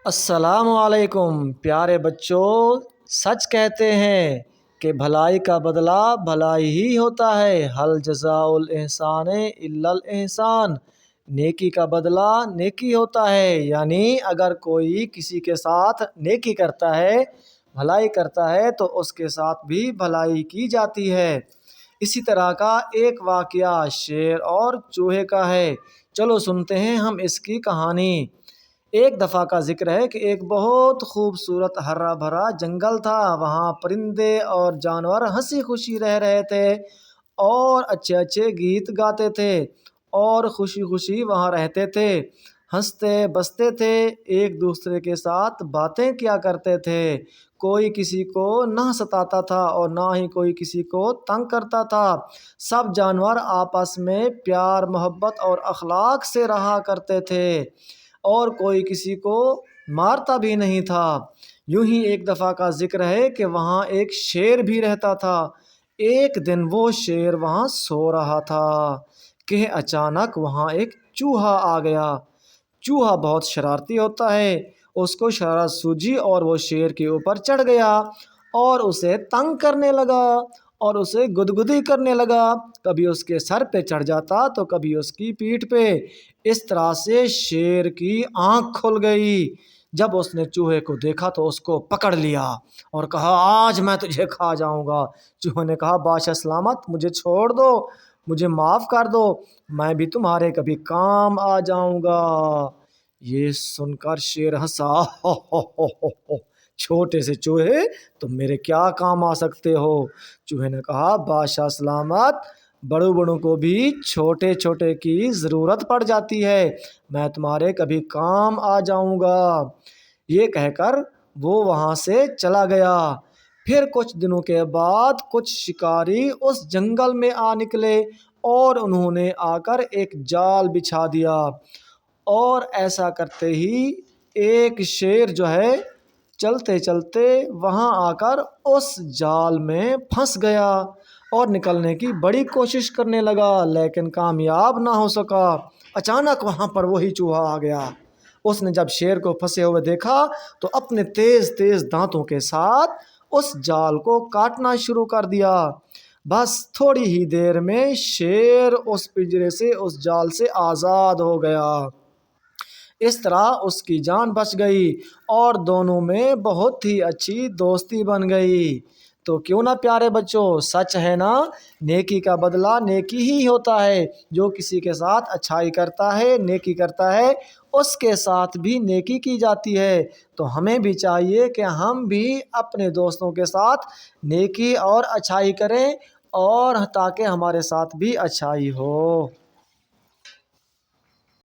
السلام علیکم پیارے بچوں، سچ کہتے ہیں کہ بھلائی کا بدلہ بھلائی ہی ہوتا ہے۔ حل جزاء الاحسان الا الاحسان، نیکی کا بدلہ نیکی ہوتا ہے۔ یعنی اگر کوئی کسی کے ساتھ نیکی کرتا ہے، بھلائی کرتا ہے تو اس کے ساتھ بھی بھلائی کی جاتی ہے۔ اسی طرح کا ایک واقعہ شیر اور چوہے کا ہے۔ چلو سنتے ہیں ہم اس کی کہانی۔ ایک دفعہ کا ذکر ہے کہ ایک بہت خوبصورت ہرا بھرا جنگل تھا۔ وہاں پرندے اور جانور ہنسی خوشی رہ رہے تھے اور اچھے اچھے گیت گاتے تھے اور خوشی خوشی وہاں رہتے تھے، ہنستے بستے تھے، ایک دوسرے کے ساتھ باتیں کیا کرتے تھے۔ کوئی کسی کو نہ ستاتا تھا اور نہ ہی کوئی کسی کو تنگ کرتا تھا۔ سب جانور آپس میں پیار محبت اور اخلاق سے رہا کرتے تھے اور کوئی کسی کو مارتا بھی نہیں تھا۔ یوں ہی ایک دفعہ کا ذکر ہے کہ وہاں ایک شیر بھی رہتا تھا۔ ایک دن وہ شیر وہاں سو رہا تھا کہ اچانک وہاں ایک چوہا آ گیا۔ چوہا بہت شرارتی ہوتا ہے۔ اس کو شرارت سوجھی اور وہ شیر کے اوپر چڑھ گیا اور اسے تنگ کرنے لگا اور اسے گدگدی کرنے لگا۔ کبھی اس کے سر پہ چڑھ جاتا تو کبھی اس کی پیٹھ پہ۔ اس طرح سے شیر کی آنکھ کھل گئی۔ جب اس نے چوہے کو دیکھا تو اس کو پکڑ لیا اور کہا آج میں تجھے کھا جاؤں گا۔ چوہے نے کہا بادشاہ سلامت، مجھے چھوڑ دو، مجھے معاف کر دو، میں بھی تمہارے کبھی کام آ جاؤں گا۔ یہ سن کر شیر ہنسا، چھوٹے سے چوہے تم میرے کیا کام آ سکتے ہو؟ چوہے نے کہا بادشاہ سلامت، بڑوں بڑوں کو بھی چھوٹے چھوٹے کی ضرورت پڑ جاتی ہے، میں تمہارے کبھی کام آ جاؤں گا۔ یہ کہہ کر وہ وہاں سے چلا گیا۔ پھر کچھ دنوں کے بعد کچھ شکاری اس جنگل میں آ نکلے اور انہوں نے آ کر ایک جال بچھا دیا اور ایسا کرتے ہی ایک شیر جو ہے چلتے چلتے وہاں آ کر اس جال میں پھنس گیا اور نکلنے کی بڑی کوشش کرنے لگا لیکن کامیاب نہ ہو سکا۔ اچانک وہاں پر وہی چوہا آ گیا۔ اس نے جب شیر کو پھنسے ہوئے دیکھا تو اپنے تیز تیز دانتوں کے ساتھ اس جال کو کاٹنا شروع کر دیا۔ بس تھوڑی ہی دیر میں شیر اس پنجرے سے اس جال سے آزاد ہو گیا۔ اس طرح اس کی جان بچ گئی اور دونوں میں بہت ہی اچھی دوستی بن گئی۔ تو کیوں نہ پیارے بچوں، سچ ہے نا، نیکی کا بدلہ نیکی ہی ہوتا ہے۔ جو کسی کے ساتھ اچھائی کرتا ہے، نیکی کرتا ہے، اس کے ساتھ بھی نیکی کی جاتی ہے۔ تو ہمیں بھی چاہیے کہ ہم بھی اپنے دوستوں کے ساتھ نیکی اور اچھائی کریں اور تاکہ ہمارے ساتھ بھی اچھائی ہو۔